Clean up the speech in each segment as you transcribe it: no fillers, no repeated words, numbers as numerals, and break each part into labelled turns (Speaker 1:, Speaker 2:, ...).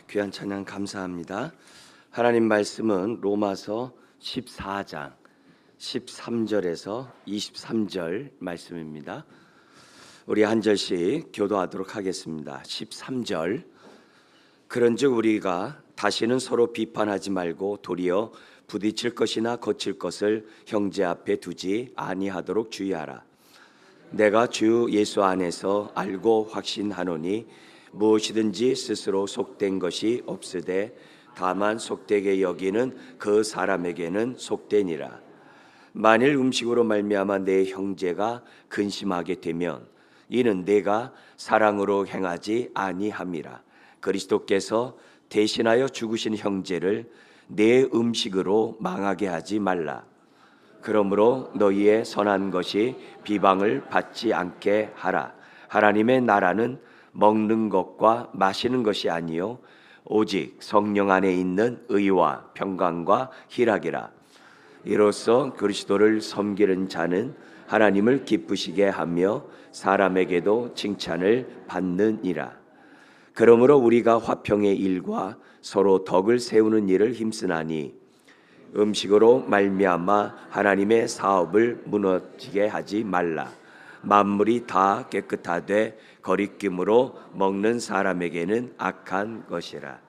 Speaker 1: 귀한 찬양 감사합니다. 하나님 말씀은 로마서 14장 13절에서 23절 말씀입니다. 우리 한 절씩 교도하도록 하겠습니다. 13절. 그런즉 우리가 다시는 서로 비판하지 말고 도리어 부딪힐 것이나 거칠 것을 형제 앞에 두지 아니하도록 주의하라. 내가 주 예수 안에서 알고 확신하노니 무엇이든지 스스로 속된 것이 없으되 다만 속되게 여기는 그 사람에게는 속되니라. 만일 음식으로 말미암아 내 형제가 근심하게 되면 이는 내가 사랑으로 행하지 아니함이라. 그리스도께서 대신하여 죽으신 형제를 내 음식으로 망하게 하지 말라. 그러므로 너희의 선한 것이 비방을 받지 않게 하라. 하나님의 나라는 먹는 것과 마시는 것이 아니요 오직 성령 안에 있는 의와 평강과 희락이라. 이로써 그리스도를 섬기는 자는 하나님을 기쁘시게 하며 사람에게도 칭찬을 받느니라. 그러므로 우리가 화평의 일과 서로 덕을 세우는 일을 힘쓰나니 음식으로 말미암아 하나님의 사업을 무너지게 하지 말라. 만물이 다 깨끗하되 거리낌으로 먹는 사람에게는 악한 것이라.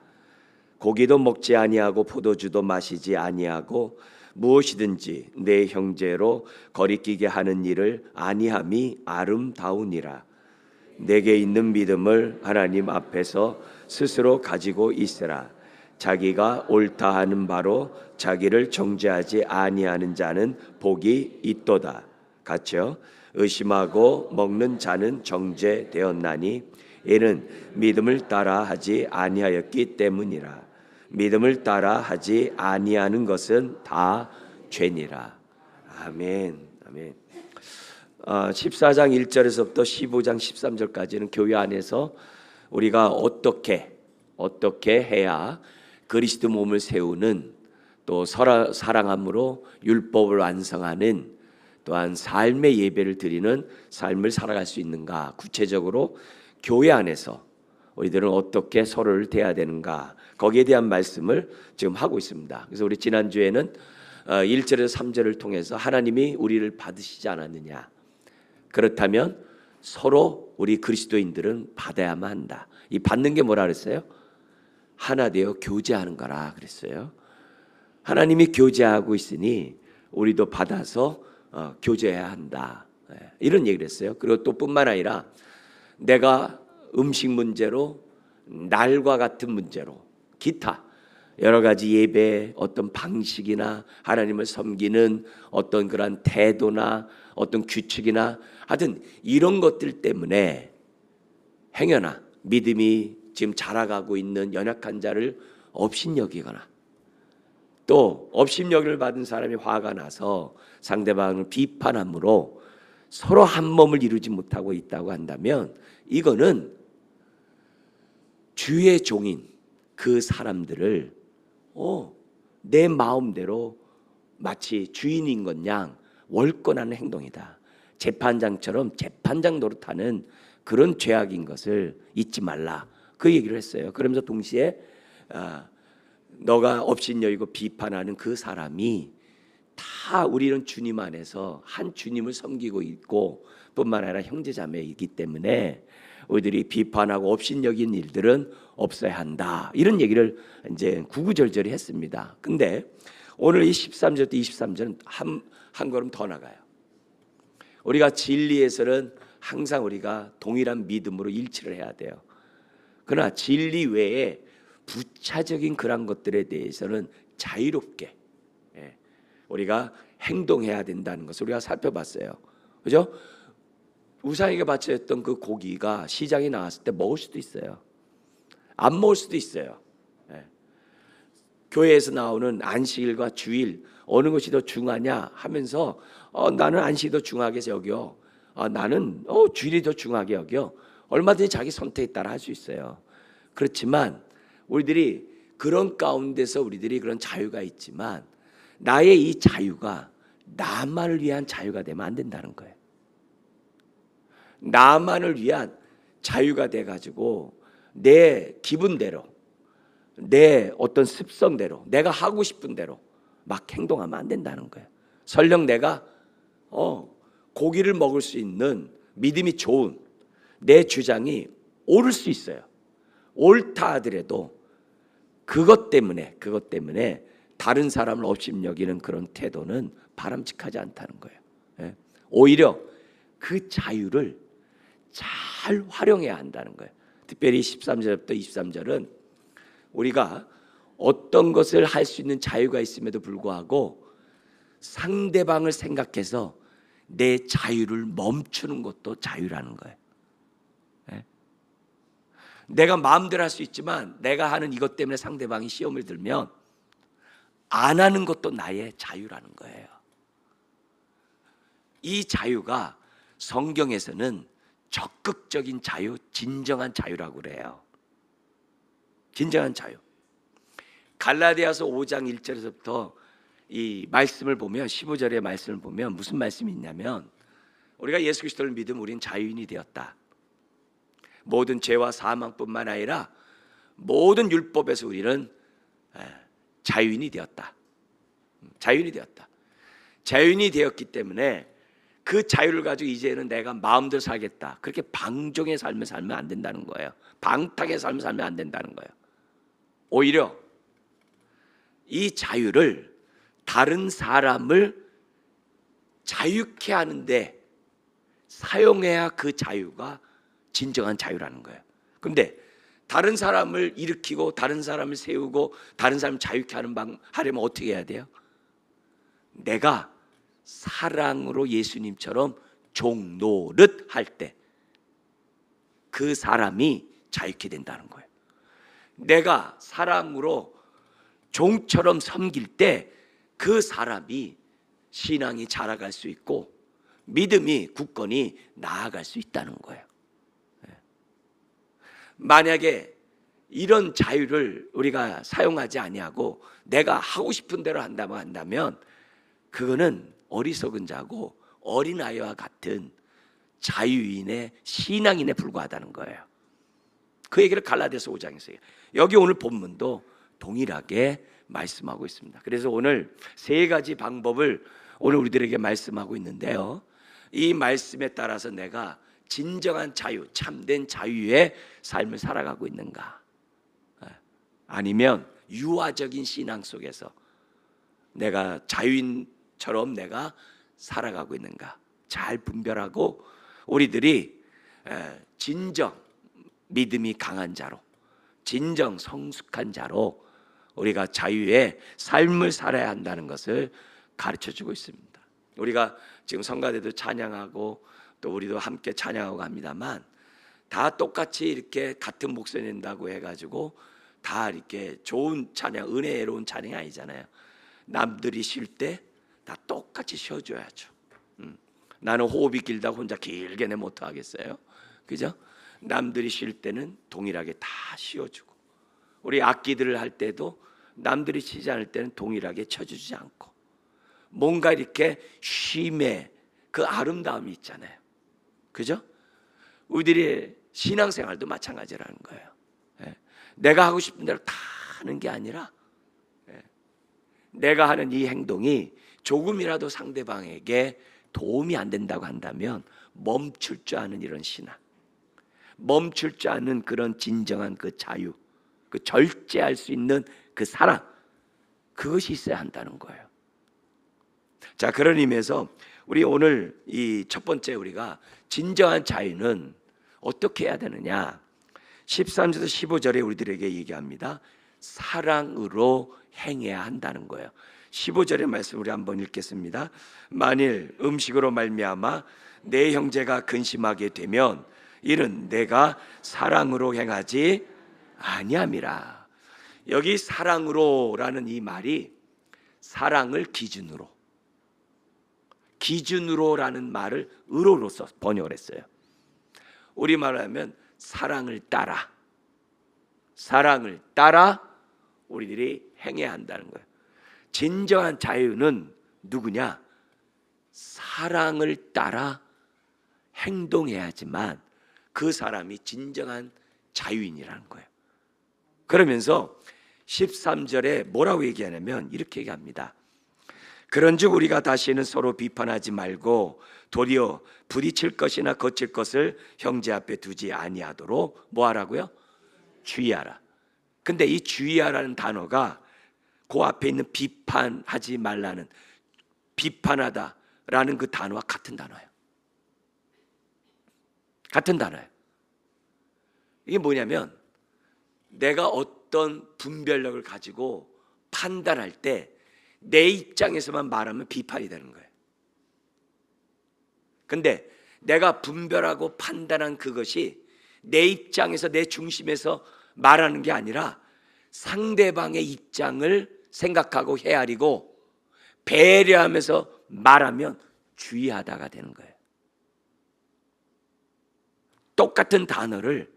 Speaker 1: 고기도 먹지 아니하고 포도주도 마시지 아니하고 무엇이든지 내 형제로 거리끼게 하는 일을 아니함이 아름다우니라. 내게 있는 믿음을 하나님 앞에서 스스로 가지고 있으라. 자기가 옳다 하는 바로 자기를 정죄하지 아니하는 자는 복이 있도다. 같이요. 의심하고 먹는 자는 정죄되었나니 이는 믿음을 따라 하지 아니하였기 때문이라. 믿음을 따라 하지 아니하는 것은 다 죄니라. 아멘. 아멘. 14장 1절에서부터 15장 13절까지는 교회 안에서 우리가 어떻게 해야 그리스도 몸을 세우는 또 사랑함으로 율법을 완성하는 또한 삶의 예배를 드리는 삶을 살아갈 수 있는가, 구체적으로 교회 안에서 우리들은 어떻게 서로를 대해야 되는가, 거기에 대한 말씀을 지금 하고 있습니다. 그래서 우리 지난주에는 1절에서 3절을 통해서 하나님이 우리를 받으시지 않았느냐, 그렇다면 서로 우리 그리스도인들은 받아야만 한다. 이 받는 게 뭐라 그랬어요? 하나 되어 교제하는 거라 그랬어요. 하나님이 교제하고 있으니 우리도 받아서 교제해야 한다, 이런 얘기를 했어요. 그리고 또 뿐만 아니라 내가 음식 문제로, 날과 같은 문제로, 기타 여러 가지 예배 어떤 방식이나 하나님을 섬기는 어떤 그런 태도나 어떤 규칙이나 하여튼 이런 것들 때문에 행여나 믿음이 지금 자라가고 있는 연약한 자를 업신여기거나 또 업신여기를 받은 사람이 화가 나서 상대방을 비판함으로 서로 한 몸을 이루지 못하고 있다고 한다면 이거는 주의 종인 그 사람들을 내 마음대로 마치 주인인 것 양 월권하는 행동이다. 재판장처럼 재판장 노릇하는 그런 죄악인 것을 잊지 말라, 그 얘기를 했어요. 그러면서 동시에 너가 업신여기고 비판하는 그 사람이 다 우리는 주님 안에서 한 주님을 섬기고 있고 뿐만 아니라 형제자매이기 때문에 우리들이 비판하고 업신여긴 일들은 없어야 한다, 이런 얘기를 이제 구구절절히 했습니다. 근데 오늘 이 13절부터 23절은 한 걸음 더 나가요. 우리가 진리에서는 항상 우리가 동일한 믿음으로 일치를 해야 돼요. 그러나 진리 외에 부차적인 그런 것들에 대해서는 자유롭게 우리가 행동해야 된다는 것을 우리가 살펴봤어요. 그죠? 우상에게 바쳐졌던 그 고기가 시장에 나왔을 때 먹을 수도 있어요. 안 먹을 수도 있어요. 교회에서 나오는 안식일과 주일 어느 것이 더 중하냐 하면서 나는 안식이 더 중하게 여겨, 나는 주일이 더 중하게 여겨, 얼마든지 자기 선택에 따라 할 수 있어요. 그렇지만 우리들이 그런 가운데서 우리들이 그런 자유가 있지만 나의 이 자유가 나만을 위한 자유가 되면 안 된다는 거예요. 나만을 위한 자유가 돼가지고 내 기분대로 내 어떤 습성대로 내가 하고 싶은 대로 막 행동하면 안 된다는 거예요. 설령 내가 고기를 먹을 수 있는 믿음이 좋은 내 주장이 옳을 수 있어요. 옳다 하더라도 그것 때문에 다른 사람을 업신여기는 그런 태도는 바람직하지 않다는 거예요. 예? 오히려 그 자유를 잘 활용해야 한다는 거예요. 특별히 13절부터 23절은 우리가 어떤 것을 할 수 있는 자유가 있음에도 불구하고 상대방을 생각해서 내 자유를 멈추는 것도 자유라는 거예요. 예? 내가 마음대로 할 수 있지만 내가 하는 이것 때문에 상대방이 시험을 들면 안 하는 것도 나의 자유라는 거예요. 이 자유가 성경에서는 적극적인 자유, 진정한 자유라고 그래요. 진정한 자유. 갈라디아서 5장 1절에서부터 이 말씀을 보면 15절의 말씀을 보면 무슨 말씀이 있냐면 우리가 예수 그리스도를 믿으면 우리는 자유인이 되었다. 모든 죄와 사망뿐만 아니라 모든 율법에서 우리는 자유인이 되었다. 자유인이 되었다. 자유인이 되었기 때문에 그 자유를 가지고 이제는 내가 마음대로 살겠다. 그렇게 방종의 삶을 살면 안 된다는 거예요. 방탕의 삶을 살면 안 된다는 거예요. 오히려 이 자유를 다른 사람을 자유케 하는데 사용해야 그 자유가 진정한 자유라는 거예요. 그런데 다른 사람을 일으키고 다른 사람을 세우고 다른 사람을 자유케 하려면 어떻게 해야 돼요? 내가 사랑으로 예수님처럼 종 노릇 할 때 그 사람이 자유케 된다는 거예요. 내가 사랑으로 종처럼 섬길 때 그 사람이 신앙이 자라갈 수 있고 믿음이 굳건히 나아갈 수 있다는 거예요. 만약에 이런 자유를 우리가 사용하지 아니하고 내가 하고 싶은 대로 한다면 그거는 어리석은 자고 어린아이와 같은 자유인의 신앙인에 불과하다는 거예요. 그 얘기를 갈라디아서 5장에서 해요. 여기 오늘 본문도 동일하게 말씀하고 있습니다. 그래서 오늘 세 가지 방법을 오늘 우리들에게 말씀하고 있는데요. 이 말씀에 따라서 내가 진정한 자유, 참된 자유의 삶을 살아가고 있는가? 아니면 유아적인 신앙 속에서 내가 자유인처럼 내가 살아가고 있는가? 잘 분별하고 우리들이 진정 믿음이 강한 자로, 진정 성숙한 자로 우리가 자유의 삶을 살아야 한다는 것을 가르쳐주고 있습니다. 우리가 지금 성가대도 찬양하고 또 우리도 함께 찬양하고 합니다만 다 똑같이 이렇게 같은 목소리 낸다고 해가지고 다 이렇게 좋은 찬양, 은혜로운 찬양이 아니잖아요. 남들이 쉴 때 다 똑같이 쉬어줘야죠. 나는 호흡이 길다고 혼자 길게 내 못하겠어요. 그죠? 남들이 쉴 때는 동일하게 다 쉬어주고 우리 악기들을 할 때도 남들이 치지 않을 때는 동일하게 쳐주지 않고 뭔가 이렇게 쉼의 그 아름다움이 있잖아요. 그죠? 우리들의 신앙생활도 마찬가지라는 거예요. 내가 하고 싶은 대로 다 하는 게 아니라 내가 하는 이 행동이 조금이라도 상대방에게 도움이 안 된다고 한다면 멈출 줄 아는 이런 신앙, 멈출 줄 아는 그런 진정한 그 자유, 그 절제할 수 있는 그 사랑, 그것이 있어야 한다는 거예요. 자, 그런 의미에서 우리 오늘 이 첫 번째 우리가 진정한 자유는 어떻게 해야 되느냐? 13절에서 15절에 우리들에게 얘기합니다. 사랑으로 행해야 한다는 거예요. 15절의 말씀 우리 한번 읽겠습니다. 만일 음식으로 말미암아 내 형제가 근심하게 되면 이는 내가 사랑으로 행하지 아니함이라. 여기 사랑으로라는 이 말이 사랑을 기준으로라는 말을 의로로서 번역을 했어요. 우리말로 하면 사랑을 따라 우리들이 행해야 한다는 거예요. 진정한 자유는 누구냐? 사랑을 따라 행동해야지만 그 사람이 진정한 자유인이라는 거예요. 그러면서 13절에 뭐라고 얘기하냐면 이렇게 얘기합니다. 그런즉 우리가 다시는 서로 비판하지 말고 도리어 부딪힐 것이나 거칠 것을 형제 앞에 두지 아니하도록 뭐 하라고요? 주의하라. 근데 이 주의하라는 단어가 그 앞에 있는 비판하지 말라는, 비판하다라는 그 단어와 같은 단어예요. 같은 단어예요. 이게 뭐냐면 내가 어떤 분별력을 가지고 판단할 때 내 입장에서만 말하면 비판이 되는 거예요. 근데 내가 분별하고 판단한 그것이 내 입장에서, 내 중심에서 말하는 게 아니라 상대방의 입장을 생각하고 헤아리고 배려하면서 말하면 주의하다가 되는 거예요. 똑같은 단어를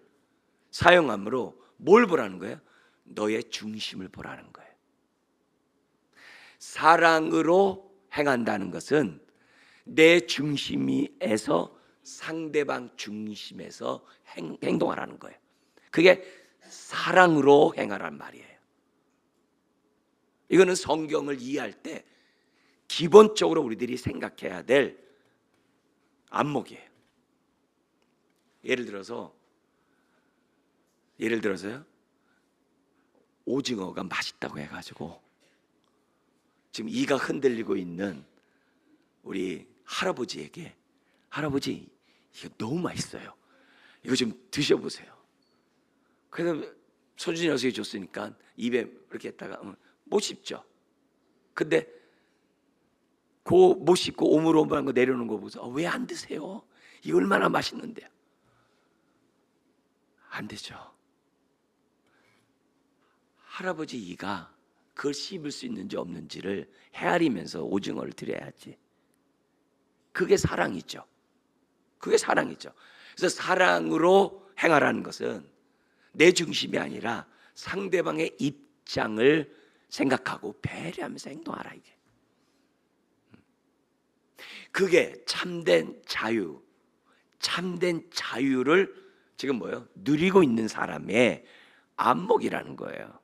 Speaker 1: 사용함으로 뭘 보라는 거예요? 너의 중심을 보라는 거예요. 사랑으로 행한다는 것은 내 중심에서 상대방 중심에서 행동하라는 거예요. 그게 사랑으로 행하라는 말이에요. 이거는 성경을 이해할 때 기본적으로 우리들이 생각해야 될 안목이에요. 예를 들어서요, 오징어가 맛있다고 해가지고 지금 이가 흔들리고 있는 우리 할아버지에게, 할아버지 이거 너무 맛있어요, 이거 좀 드셔보세요. 그래서 소준이 녀석이 줬으니까 입에 이렇게 했다가 못 씹죠. 근데 그 못 씹고 오물오물한 거 내려놓은 거 보고서 왜 안 드세요? 이거 얼마나 맛있는데요. 안 되죠. 할아버지 이가 그걸 씹을 수 있는지 없는지를 헤아리면서 오징어를 드려야지. 그게 사랑이죠. 그게 사랑이죠. 그래서 사랑으로 행하라는 것은 내 중심이 아니라 상대방의 입장을 생각하고 배려하면서 행동하라, 이게. 그게 참된 자유, 참된 자유를 지금 뭐예요? 누리고 있는 사람의 안목이라는 거예요.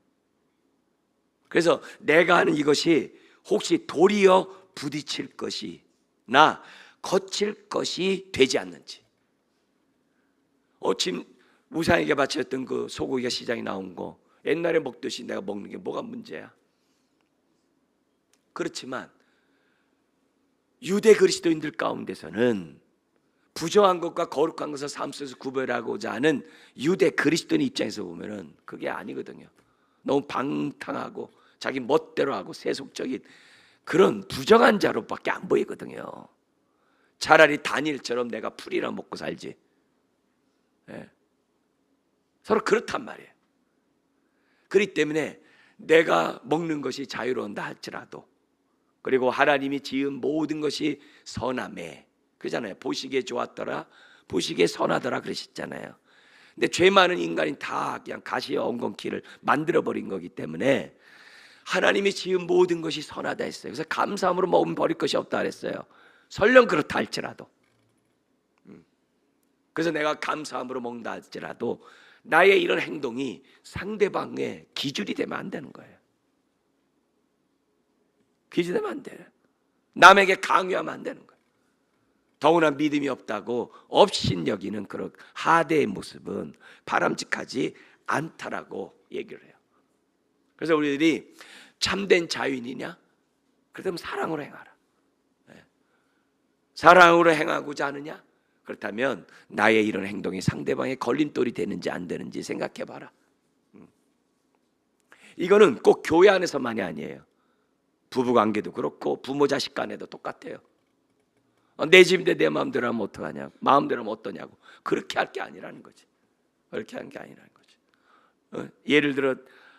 Speaker 1: 그래서 내가 하는 이것이 혹시 도리어 부딪힐 것이나 거칠 것이 되지 않는지. 지금 우상에게 바쳤던 그 소고기가 시장에 나온 거 옛날에 먹듯이 내가 먹는 게 뭐가 문제야? 그렇지만 유대 그리스도인들 가운데서는 부정한 것과 거룩한 것을 삶 속에서 구별하고자 하는 유대 그리스도인 입장에서 보면은 그게 아니거든요. 너무 방탕하고 자기 멋대로 하고 세속적인 그런 부정한 자로밖에 안 보이거든요. 차라리 다니엘처럼 내가 풀이나 먹고 살지. 예. 서로 그렇단 말이에요. 그렇기 때문에 내가 먹는 것이 자유로운다 할지라도, 그리고 하나님이 지은 모든 것이 선하매, 그러잖아요. 보시기에 좋았더라, 보시기에 선하더라 그러셨잖아요. 근데 죄 많은 인간이 다 그냥 가시와 엉겅퀴를 만들어버린 거기 때문에 하나님이 지은 모든 것이 선하다 했어요. 그래서 감사함으로 먹으면 버릴 것이 없다 그랬어요. 설령 그렇다 할지라도. 그래서 내가 감사함으로 먹는다 할지라도 나의 이런 행동이 상대방의 기준이 되면 안 되는 거예요. 기준이 되면 안 돼요. 남에게 강요하면 안 되는 거예요. 더구나 믿음이 없다고 업신여기는 그런 하대의 모습은 바람직하지 않다라고 얘기를 해요. 그래서 우리들이 참된 자유인이냐? 그렇다면 사랑으로 행하라. 사랑으로 행하고자 하느냐? 그렇다면 나의 이런 행동이 상대방의 걸림돌이 되는지 안 되는지 생각해 봐라. 이거는 꼭 교회 안에서만이 아니에요. 부부관계도 그렇고 부모 자식 간에도 똑같아요. 내 집인데 내 마음대로 하면 어떡하냐고, 마음대로 하면 어떠냐고, 그렇게 할 게 아니라는 거지. 그렇게 하는 게 아니라는 거지. 예를 들어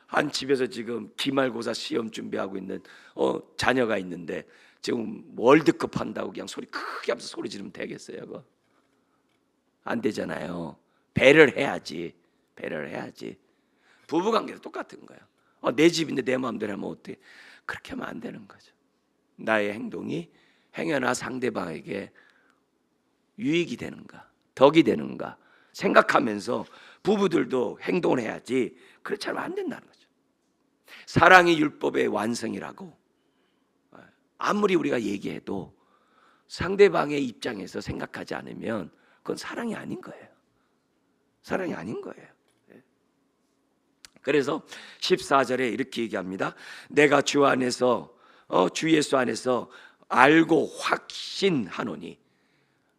Speaker 1: 한 집에서 지금 기말고사 시험 준비하고 있는 자녀가 있는데 지금 월드컵 한다고 그냥 소리 크게 하면서 소리 지르면 되겠어요? 그거 안 되잖아요. 배려를 해야지. 배려를 해야지. 부부관계도 똑같은 거예요. 내 집인데 내 마음대로 하면 어떻게? 그렇게 하면 안 되는 거죠. 나의 행동이 행여나 상대방에게 유익이 되는가, 덕이 되는가 생각하면서 부부들도 행동을 해야지. 그렇지 않으면 안 된다는 거죠. 사랑이 율법의 완성이라고 아무리 우리가 얘기해도 상대방의 입장에서 생각하지 않으면 그건 사랑이 아닌 거예요. 사랑이 아닌 거예요. 그래서 14절에 이렇게 얘기합니다. 내가 주 안에서 주 예수 안에서 알고 확신하노니.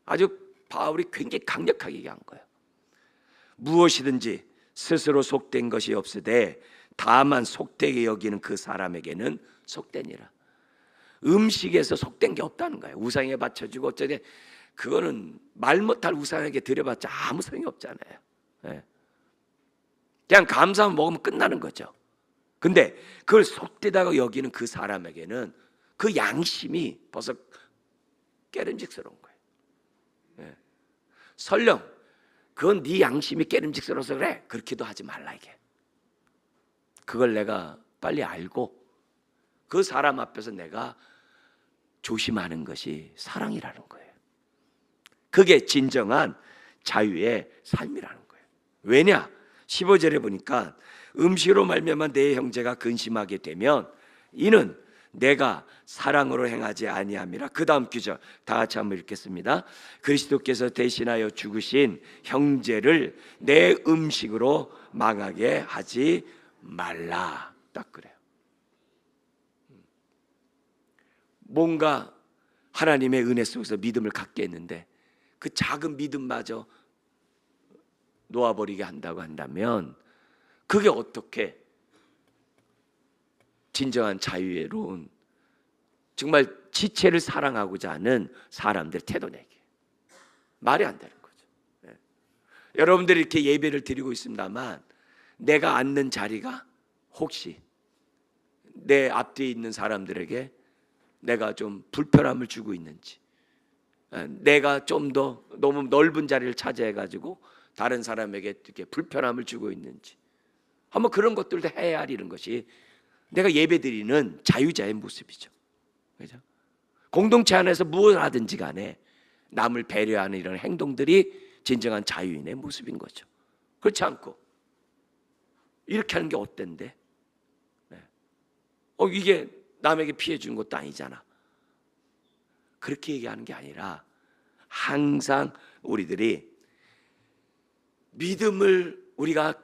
Speaker 1: 아주 바울이 굉장히 강력하게 얘기한 거예요. 무엇이든지 스스로 속된 것이 없으되 다만 속되게 여기는 그 사람에게는 속되니라. 음식에서 속된 게 없다는 거예요. 우상에 바쳐주고 어쩌게, 그거는 말 못할 우상에게 드려봤자 아무 소용이 없잖아요. 그냥 감사하면 먹으면 끝나는 거죠. 근데 그걸 속되다고 여기는 그 사람에게는 그 양심이 벌써 깨름직스러운 거예요. 설령 그건 네 양심이 깨름직스러워서 그래, 그렇게도 하지 말라 이게. 그걸 내가 빨리 알고 그 사람 앞에서 내가 조심하는 것이 사랑이라는 거예요. 그게 진정한 자유의 삶이라는 거예요. 왜냐? 15절에 보니까 음식으로 말미암아 내 형제가 근심하게 되면 이는 내가 사랑으로 행하지 아니함이라. 그 다음 구절 다 같이 한번 읽겠습니다. 그리스도께서 대신하여 죽으신 형제를 내 음식으로 망하게 하지 말라. 딱 그래요. 뭔가 하나님의 은혜 속에서 믿음을 갖게 했는데 그 작은 믿음마저 놓아버리게 한다고 한다면 그게 어떻게 진정한 자유로운, 정말 지체를 사랑하고자 하는 사람들의 태도내기, 말이 안 되는 거죠. 여러분들이 이렇게 예배를 드리고 있습니다만 내가 앉는 자리가 혹시 내 앞뒤에 있는 사람들에게 내가 좀 불편함을 주고 있는지, 내가 좀 더 너무 넓은 자리를 차지해가지고 다른 사람에게 이렇게 불편함을 주고 있는지, 한번 그런 것들도 헤아리는 것이 내가 예배드리는 자유자의 모습이죠. 그죠? 공동체 안에서 무엇을 하든지 간에 남을 배려하는 이런 행동들이 진정한 자유인의 모습인 거죠. 그렇지 않고 이렇게 하는 게 어땠는데? 이게 남에게 피해 주는 것도 아니잖아. 그렇게 얘기하는 게 아니라 항상 우리들이 믿음을, 우리가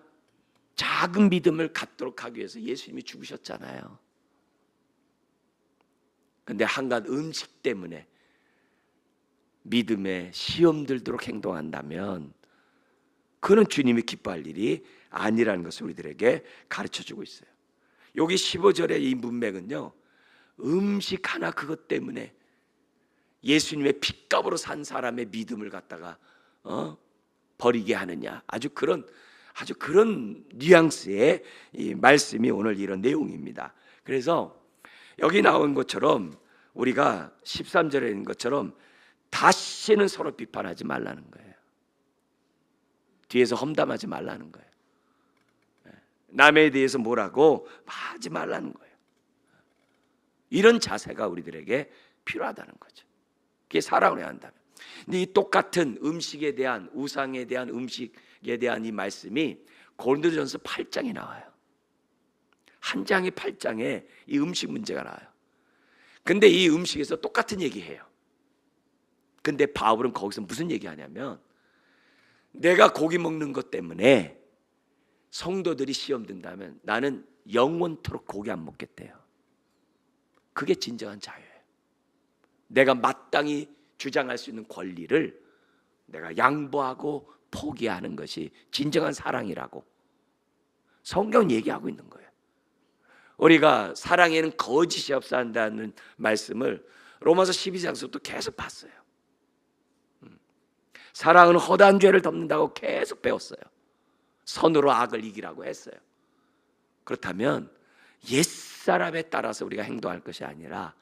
Speaker 1: 작은 믿음을 갖도록 하기 위해서 예수님이 죽으셨잖아요. 근데 한갓 음식 때문에 믿음에 시험 들도록 행동한다면 그는 주님이 기뻐할 일이 아니라는 것을 우리들에게 가르쳐주고 있어요. 여기 15절의 이 문맥은요, 음식 하나 그것 때문에 예수님의 핏값으로 산 사람의 믿음을 갖다가 버리게 하느냐, 아주 그런 뉘앙스의 이 말씀이 오늘 이런 내용입니다. 그래서 여기 나온 것처럼 우리가 13절에 있는 것처럼 다시는 서로 비판하지 말라는 거예요. 뒤에서 험담하지 말라는 거예요. 남에 대해서 뭐라고 하지 말라는 거예요. 이런 자세가 우리들에게 필요하다는 거죠. 그게 사랑을 해야 한다면. 근데 이 똑같은 음식에 대한, 우상에 대한, 음식에 대한 이 말씀이 고린도전서 8장에 나와요. 한 장의 8장에 이 음식 문제가 나와요. 근데 이 음식에서 똑같은 얘기해요. 근데 바울은 거기서 무슨 얘기하냐면, 내가 고기 먹는 것 때문에 성도들이 시험 든다면 나는 영원토록 고기 안 먹겠대요. 그게 진정한 자유예요. 내가 마땅히 주장할 수 있는 권리를 내가 양보하고 포기하는 것이 진정한 사랑이라고 성경은 얘기하고 있는 거예요. 우리가 사랑에는 거짓이 없어야 한다는 말씀을 로마서 12장에서도 계속 봤어요. 사랑은 허다한 죄를 덮는다고 계속 배웠어요. 선으로 악을 이기라고 했어요. 그렇다면 옛사람에 따라서 우리가 행동할 것이 아니라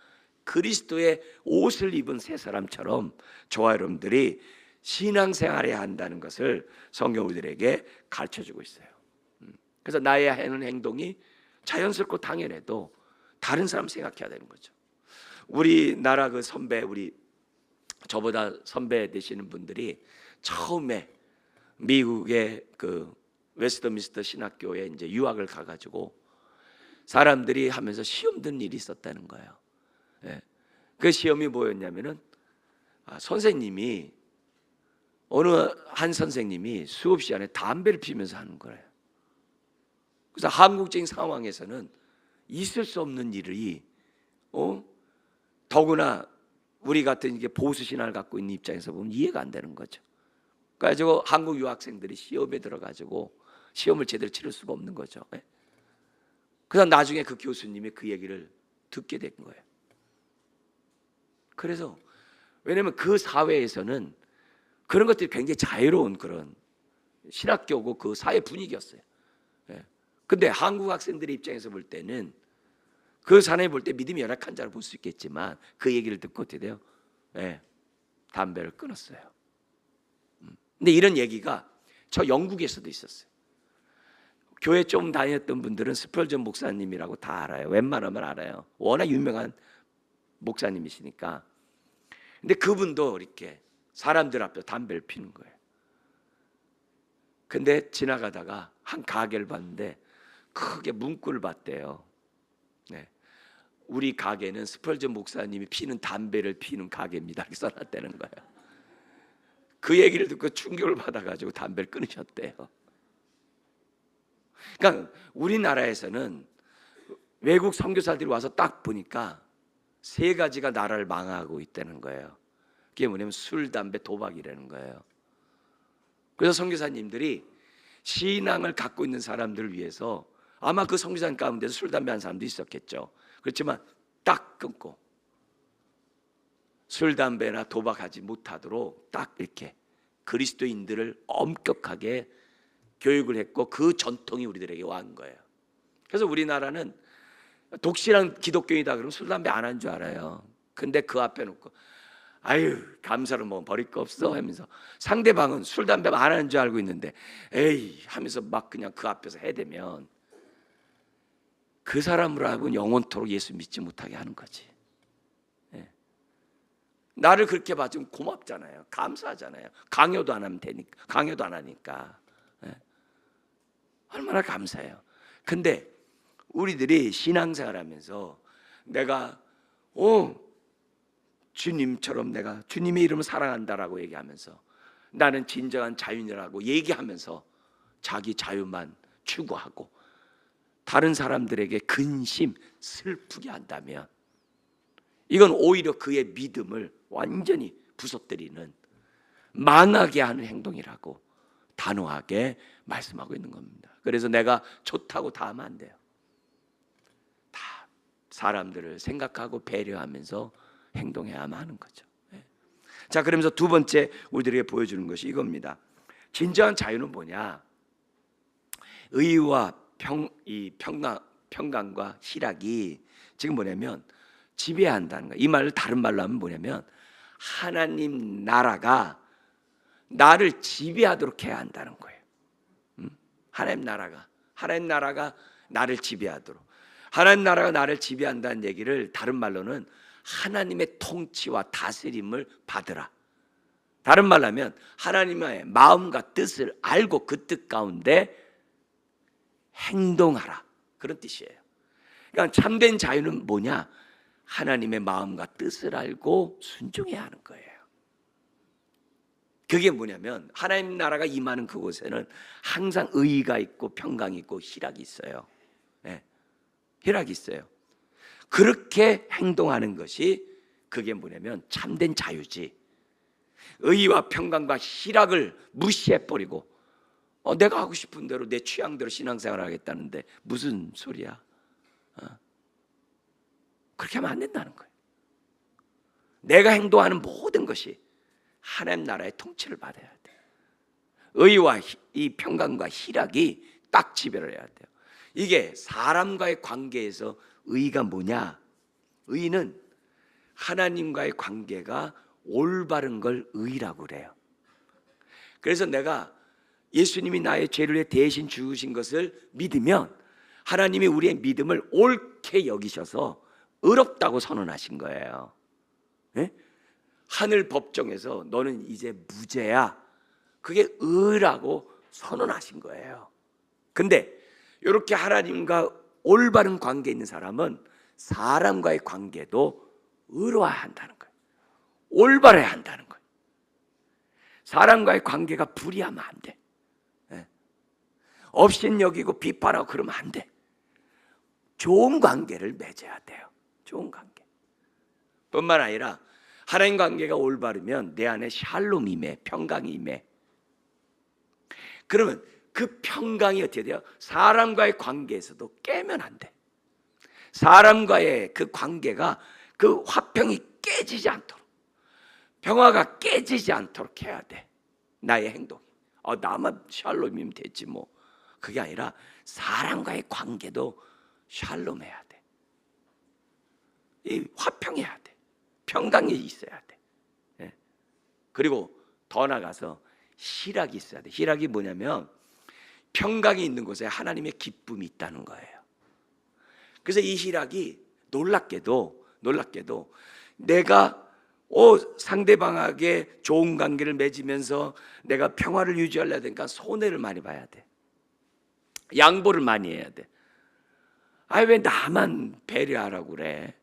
Speaker 1: 그리스도의 옷을 입은 새 사람처럼 저와 여러분들이 신앙생활해야 한다는 것을 성경 우리들에게 가르쳐주고 있어요. 그래서 나의 하는 행동이 자연스럽고 당연해도 다른 사람 생각해야 되는 거죠. 우리나라 그 선배, 우리 저보다 선배 되시는 분들이 처음에 미국의 그 웨스트민스터 신학교에 이제 유학을 가가지고 사람들이 하면서 시험 든 일이 있었다는 거예요. 예. 그 시험이 뭐였냐면은 선생님이 어느 한 선생님이 수업 시간에 담배를 피우면서 하는 거예요. 그래서 한국적인 상황에서는 있을 수 없는 일이 더구나 우리 같은 이게 보수 신앙을 갖고 있는 입장에서 보면 이해가 안 되는 거죠. 그래가지고 한국 유학생들이 시험에 들어가지고 시험을 제대로 치를 수가 없는 거죠. 그래서 나중에 그 교수님이 그 얘기를 듣게 된 거예요. 그래서 왜냐하면 그 사회에서는 그런 것들이 굉장히 자유로운 그런 신학교고 그 사회 분위기였어요. 근데 한국 학생들의 입장에서 볼 때는 그 사람이 볼 때 믿음이 열악한 자를 볼 수 있겠지만 그 얘기를 듣고 어떻게 돼요? 담배를 끊었어요. 근데 이런 얘기가 저 영국에서도 있었어요. 교회 좀 다녔던 분들은 스펄전 목사님이라고 다 알아요. 웬만하면 알아요. 워낙 유명한 목사님이시니까. 근데 그분도 이렇게 사람들 앞에 담배를 피는 거예요. 근데 지나가다가 한 가게를 봤는데 크게 문구를 봤대요. 우리 가게는 스펄전 목사님이 피는 담배를 피는 가게입니다. 이렇게 써놨다는 거예요. 그 얘기를 듣고 충격을 받아가지고 담배를 끊으셨대요. 그러니까 우리나라에서는 외국 선교사들이 와서 딱 보니까 세 가지가 나라를 망하고 있다는 거예요. 그게 뭐냐면 술, 담배, 도박이라는 거예요. 그래서 선교사님들이 신앙을 갖고 있는 사람들을 위해서 아마 그 선교사님 가운데서 술, 담배 한 사람도 있었겠죠. 그렇지만 딱 끊고 술, 담배나 도박하지 못하도록 딱 이렇게 그리스도인들을 엄격하게 교육을 했고 그 전통이 우리들에게 온 거예요. 그래서 우리나라는 독실한 기독교인이다 그러면 술, 담배 안 한 줄 알아요. 근데 그 앞에 놓고 아유 감사로 뭐 버릴 거 없어 하면서 상대방은 술, 담배 안 하는 줄 알고 있는데 에이 하면서 막 그냥 그 앞에서 해대면 그 사람으로 하여금 영원토록 예수 믿지 못하게 하는 거지. 나를 그렇게 봐주면 고맙잖아요. 감사하잖아요. 강요도 안 하면 되니까. 강요도 안 하니까. 얼마나 감사해요. 근데 우리들이 신앙생활하면서 내가 주님처럼 내가 주님의 이름을 사랑한다라고 얘기하면서 나는 진정한 자유인이라고 얘기하면서 자기 자유만 추구하고 다른 사람들에게 근심, 슬프게 한다면 이건 오히려 그의 믿음을 완전히 부서뜨리는 망하게 하는 행동이라고 단호하게 말씀하고 있는 겁니다. 그래서 내가 좋다고 다 하면 안 돼요. 다 사람들을 생각하고 배려하면서 행동해야만 하는 거죠. 자, 그러면서 두 번째 우리들에게 보여주는 것이 이겁니다. 진정한 자유는 뭐냐? 의와 평강과 희락이 지금 뭐냐면 지배한다는 거예요. 이 말을 다른 말로 하면 뭐냐면 하나님 나라가 나를 지배하도록 해야 한다는 거예요. 하나님 나라가 나를 지배하도록. 하나님 나라가 나를 지배한다는 얘기를 다른 말로는 하나님의 통치와 다스림을 받으라. 다른 말로 하면 하나님의 마음과 뜻을 알고 그 뜻 가운데 행동하라. 그런 뜻이에요. 그러니까 참된 자유는 뭐냐? 하나님의 마음과 뜻을 알고 순종해야 하는 거예요. 그게 뭐냐면 하나님 나라가 임하는 그곳에는 항상 의의가 있고 평강이 있고 희락이 있어요. 희락이 있어요. 그렇게 행동하는 것이 그게 뭐냐면 참된 자유지. 의의와 평강과 희락을 무시해버리고 내가 하고 싶은 대로 내 취향대로 신앙생활을 하겠다는데 무슨 소리야? 그렇게 하면 안 된다는 거예요. 내가 행동하는 모든 것이 하나님 나라의 통치를 받아야 돼요. 의와 이 평강과 희락이 딱 지배를 해야 돼요. 이게 사람과의 관계에서 의가 뭐냐? 의는 하나님과의 관계가 올바른 걸 의라고 그래요. 그래서 내가 예수님이 나의 죄를 대신 죽으신 것을 믿으면 하나님이 우리의 믿음을 옳게 여기셔서 의롭다고 선언하신 거예요. 하늘 법정에서 너는 이제 무죄야. 그게 의라고 선언하신 거예요. 근데 이렇게 하나님과 올바른 관계에 있는 사람은 사람과의 관계도 의로워야 한다는 거예요. 올바라야 한다는 거예요. 사람과의 관계가 불이하면 안 돼. 업신여기고 비판하고 그러면 안 돼. 좋은 관계를 맺어야 돼요. 좋은 관계. 뿐만 아니라 하나님 관계가 올바르면 내 안에 샬롬이 임해, 평강이 임해. 그러면 그 평강이 어떻게 돼요? 사람과의 관계에서도 깨면 안 돼. 사람과의 그 관계가, 그 화평이 깨지지 않도록, 평화가 깨지지 않도록 해야 돼. 나의 행동이. 나만 샬롬이면 됐지 뭐. 그게 아니라 사람과의 관계도 샬롬해야 돼. 이 화평해야 돼. 평강이 있어야 돼. 그리고 더 나가서 희락이 있어야 돼. 희락이 뭐냐면 평강이 있는 곳에 하나님의 기쁨이 있다는 거예요. 그래서 이 희락이 놀랍게도 내가 상대방에게 좋은 관계를 맺으면서 내가 평화를 유지하려야 되니까 손해를 많이 봐야 돼. 양보를 많이 해야 돼. 왜 나만 배려하라고 그래?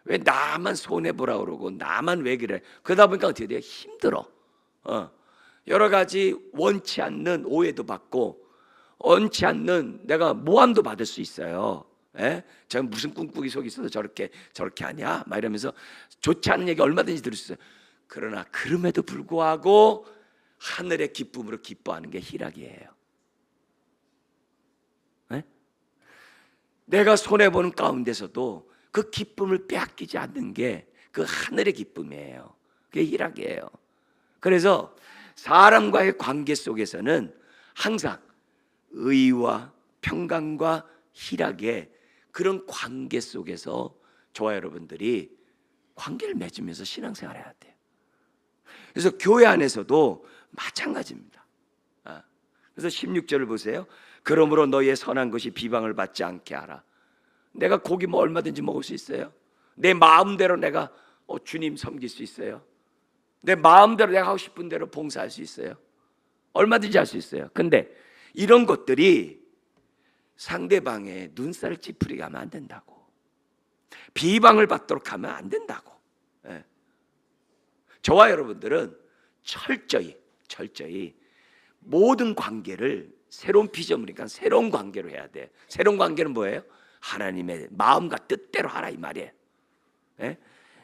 Speaker 1: 왜 나만 손해보라고 그러고 나만 왜 그래? 그러다 보니까 어떻게 돼요? 힘들어. 여러 가지 원치 않는 오해도 받고 원치 않는 내가 모함도 받을 수 있어요. 제가 무슨 꿍꿍이 속에 있어서 저렇게 하냐? 막 이러면서 좋지 않은 얘기 얼마든지 들을 수 있어요. 그러나 그럼에도 불구하고 하늘의 기쁨으로 기뻐하는 게 희락이에요. 내가 손해보는 가운데서도 그 기쁨을 빼앗기지 않는 게 그 하늘의 기쁨이에요. 그게 희락이에요. 그래서 사람과의 관계 속에서는 항상 의와 평강과 희락의 그런 관계 속에서 저와 여러분들이 관계를 맺으면서 신앙생활을 해야 돼요. 그래서 교회 안에서도 마찬가지입니다. 그래서 16절을 보세요. 그러므로 너희의 선한 것이 비방을 받지 않게 하라. 내가 고기 뭐 얼마든지 먹을 수 있어요. 내 마음대로 내가 주님 섬길 수 있어요. 내 마음대로 내가 하고 싶은 대로 봉사할 수 있어요. 얼마든지 할 수 있어요. 근데 이런 것들이 상대방의 눈살을 찌푸리게 하면 안 된다고. 비방을 받도록 하면 안 된다고. 저와 여러분들은 철저히 모든 관계를 새로운 피조물이니까 새로운 관계로 해야 돼. 새로운 관계는 뭐예요? 하나님의 마음과 뜻대로 하라 이 말이에요.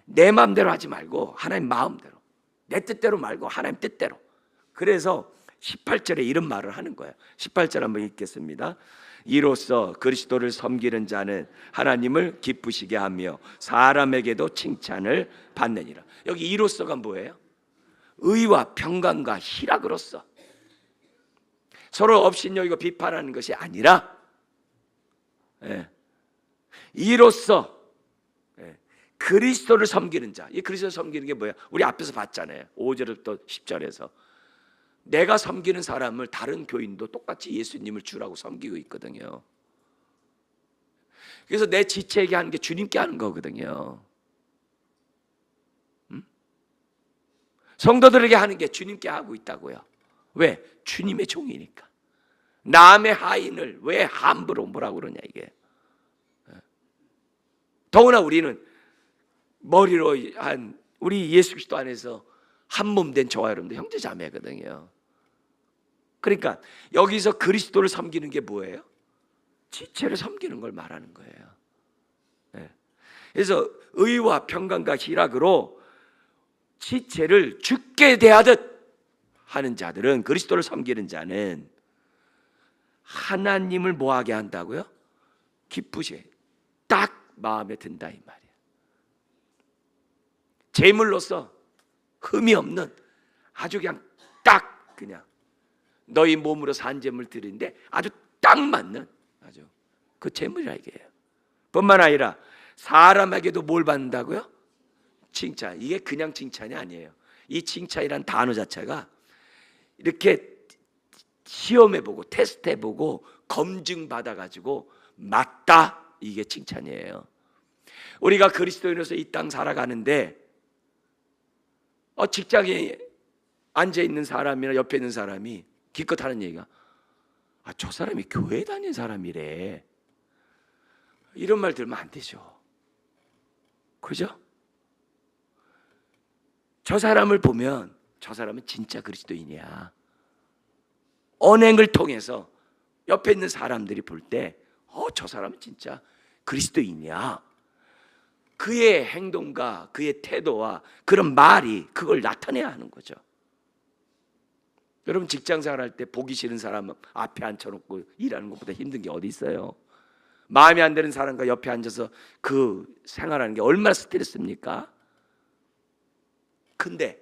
Speaker 1: 내 마음대로 하지 말고 하나님 마음대로, 내 뜻대로 말고 하나님 뜻대로. 그래서 18절에 이런 말을 하는 거예요. 18절 한번 읽겠습니다. 이로써 그리스도를 섬기는 자는 하나님을 기쁘시게 하며 사람에게도 칭찬을 받느니라. 여기 이로써가 뭐예요? 의와 평강과 희락으로써. 서로 업신여기고 비판하는 것이 아니라 이로써 그리스도를 섬기는 자. 이 그리스도를 섬기는 게 뭐야? 우리 앞에서 봤잖아요. 5절부터 10절에서 내가 섬기는 사람을 다른 교인도 똑같이 예수님을 주라고 섬기고 있거든요. 그래서 내 지체에게 하는 게 주님께 하는 거거든요. 성도들에게 하는 게 주님께 하고 있다고요. 왜? 주님의 종이니까. 남의 하인을 왜 함부로 뭐라고 그러냐 이게. 더구나 우리는 머리로 한 우리 예수 그리스도 안에서 한 몸 된 저와 여러분들 형제 자매거든요. 그러니까 여기서 그리스도를 섬기는 게 뭐예요? 지체를 섬기는 걸 말하는 거예요. 그래서 의와 평강과 희락으로 지체를 죽게 대하듯 하는 자들은, 그리스도를 섬기는 자는 하나님을 뭐하게 한다고요? 기쁘시게 딱 마음에 든다 이 말이에요. 제물로서 흠이 없는 아주 그냥 너희 몸으로 산 제물 드리는데 아주 딱 맞는 아주 그 제물이라 이게요. 뿐만 아니라 사람에게도 뭘 받는다고요? 칭찬. 이게 그냥 칭찬이 아니에요. 이 칭찬이란 단어 자체가 이렇게 시험해보고 테스트해보고 검증받아가지고 맞다, 이게 칭찬이에요. 우리가 그리스도인으로서 이 땅 살아가는데 직장에 앉아있는 사람이나 옆에 있는 사람이 기껏 하는 얘기가 저 사람이 교회 다니는 사람이래. 이런 말 들으면 안 되죠. 그죠? 저 사람을 보면 저 사람은 진짜 그리스도인이야. 언행을 통해서 옆에 있는 사람들이 볼 때 저 사람은 진짜 그리스도인이야. 그의 행동과 그의 태도와 그런 말이 그걸 나타내야 하는 거죠. 여러분 직장 생활할 때 보기 싫은 사람 앞에 앉혀놓고 일하는 것보다 힘든 게 어디 있어요? 마음에 안 드는 사람과 옆에 앉아서 그 생활하는 게 얼마나 스트레스입니까? 근데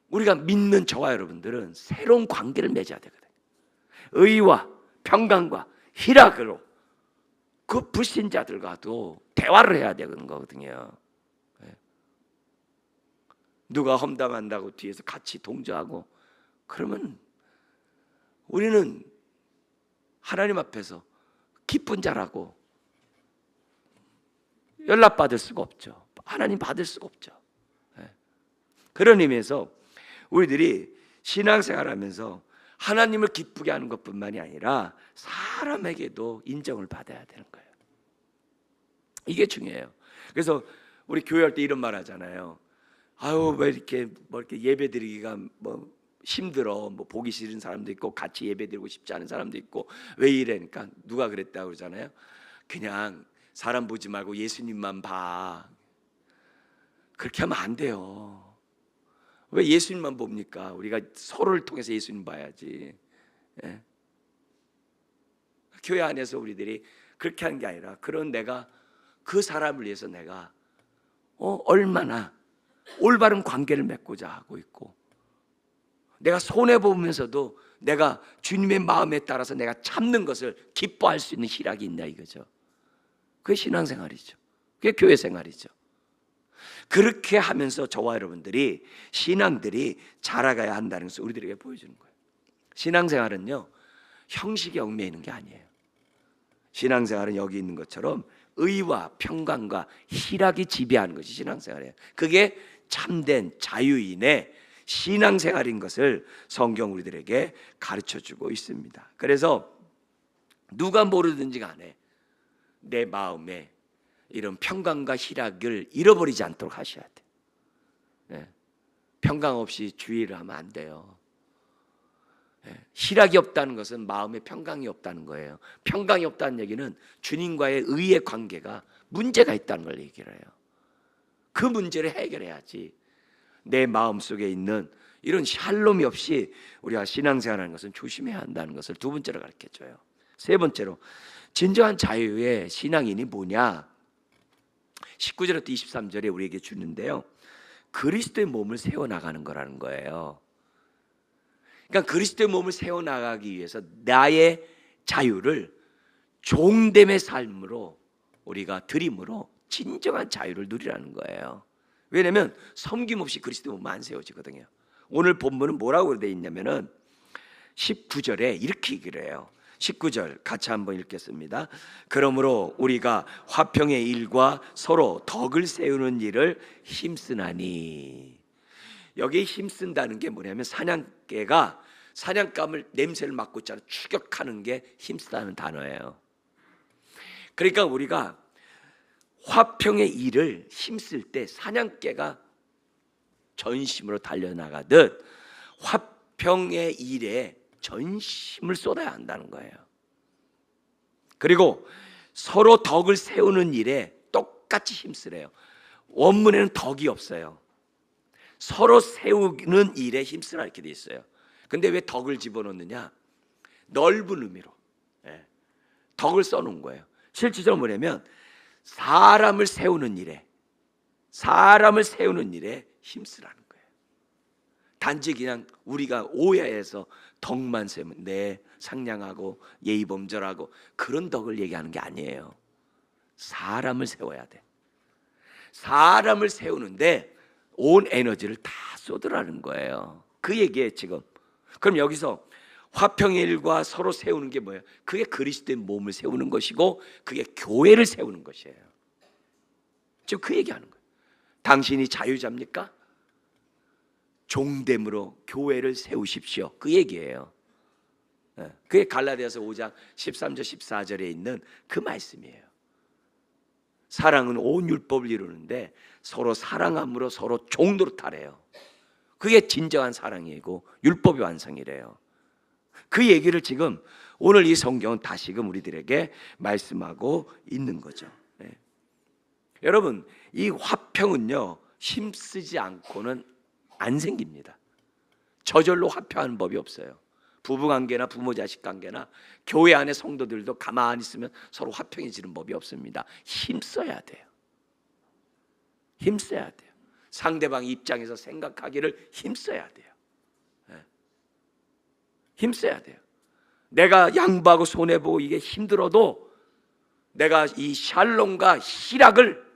Speaker 1: 우리가 믿는 저와 여러분들은 새로운 관계를 맺어야 되거든요. 의와 평강과 희락으로 그 불신자들과도 대화를 해야 되는 거거든요. 누가 험담한다고 뒤에서 같이 동조하고 그러면 우리는 하나님 앞에서 기쁜 자라고 연락받을 수가 없죠. 하나님 받을 수가 없죠. 그런 의미에서 우리들이 신앙생활하면서 하나님을 기쁘게 하는 것뿐만이 아니라 사람에게도 인정을 받아야 되는 거예요. 이게 중요해요. 그래서 우리 교회할 때 이런 말 하잖아요. 아유 왜 이렇게 예배드리기가 힘들어. 보기 싫은 사람도 있고 같이 예배드리고 싶지 않은 사람도 있고 왜 이래니까 누가 그랬다고 그러잖아요. 그냥 사람 보지 말고 예수님만 봐. 그렇게 하면 안 돼요. 왜 예수님만 봅니까? 우리가 서로를 통해서 예수님 봐야지. 예? 교회 안에서 우리들이 그렇게 하는 게 아니라 그런 내가 그 사람을 위해서 내가 얼마나 올바른 관계를 맺고자 하고 있고 내가 손해보면서도 내가 주님의 마음에 따라서 내가 참는 것을 기뻐할 수 있는 희락이 있나 이거죠. 그게 신앙생활이죠. 그게 교회생활이죠. 그렇게 하면서 저와 여러분들이 신앙들이 자라가야 한다는 것을 우리들에게 보여주는 거예요. 신앙생활은요 형식에 얽매이는 있는 게 아니에요. 신앙생활은 여기 있는 것처럼 의와 평강과 희락이 지배하는 것이 신앙생활이에요. 그게 참된 자유인의 신앙생활인 것을 성경 우리들에게 가르쳐주고 있습니다. 그래서 누가 모르든지 간에 내 마음에 이런 평강과 희락을 잃어버리지 않도록 하셔야 돼요. 네. 평강 없이 주의를 하면 안 돼요. 네. 희락이 없다는 것은 마음에 평강이 없다는 거예요. 평강이 없다는 얘기는 주님과의 의의 관계가 문제가 있다는 걸 얘기를 해요. 그 문제를 해결해야지 내 마음속에 있는 이런 샬롬이 없이 우리가 신앙생활하는 것은 조심해야 한다는 것을 두 번째로 가르쳐줘요. 세 번째로 진정한 자유의 신앙인이 뭐냐? 19절부터 23절에 우리에게 주는데요. 그리스도의 몸을 세워나가는 거라는 거예요. 그러니까 그리스도의 몸을 세워나가기 위해서 나의 자유를 종됨의 삶으로 우리가 드림으로 진정한 자유를 누리라는 거예요. 왜냐하면 섬김 없이 그리스도의 몸은 안 세워지거든요. 오늘 본문은 뭐라고 되어 있냐면은 19절에 이렇게 얘기를 해요. 19절 같이 한번 읽겠습니다. 그러므로 우리가 화평의 일과 서로 덕을 세우는 일을 힘쓰나니. 여기 힘쓴다는 게 뭐냐면 사냥개가 사냥감을 냄새를 맡고 있잖아요. 추격하는 게 힘쓰다는 단어예요. 그러니까 우리가 화평의 일을 힘쓸 때 사냥개가 전심으로 달려나가듯 화평의 일에 전심을 쏟아야 한다는 거예요. 그리고 서로 덕을 세우는 일에 똑같이 힘쓰래요. 원문에는 덕이 없어요. 서로 세우는 일에 힘쓰라 이렇게 돼 있어요. 근데 왜 덕을 집어넣느냐? 넓은 의미로 덕을 써놓은 거예요. 실질적으로 뭐냐면 사람을 세우는 일에 힘쓰라는 거예요. 단지 그냥 우리가 오해해서 덕만 세우면 상냥하고 예의범절하고 그런 덕을 얘기하는 게 아니에요. 사람을 세워야 돼. 사람을 세우는데 온 에너지를 다 쏟으라는 거예요. 그 얘기예요 지금. 그럼 여기서 화평의 일과 서로 세우는 게 뭐예요? 그게 그리스도의 몸을 세우는 것이고 그게 교회를 세우는 것이에요. 지금 그 얘기하는 거예요. 당신이 자유자입니까? 종됨으로 교회를 세우십시오. 그 얘기예요. 그게 갈라디아서 5장 13절 14절에 있는 그 말씀이에요. 사랑은 온 율법을 이루는데 서로 사랑함으로 서로 종노릇하래요. 그게 진정한 사랑이고 율법의 완성이래요. 그 얘기를 지금 오늘 이 성경은 다시금 우리들에게 말씀하고 있는 거죠. 네. 여러분, 이 화평은요 힘쓰지 않고는 안 생깁니다. 저절로 화평하는 법이 없어요. 부부관계나 부모자식 관계나 교회 안에 성도들도 가만히 있으면 서로 화평해지는 법이 없습니다. 힘써야 돼요. 힘써야 돼요. 상대방 입장에서 생각하기를 힘써야 돼요. 네. 힘써야 돼요. 내가 양보하고 손해보고 이게 힘들어도 내가 이 샬롬과 희락을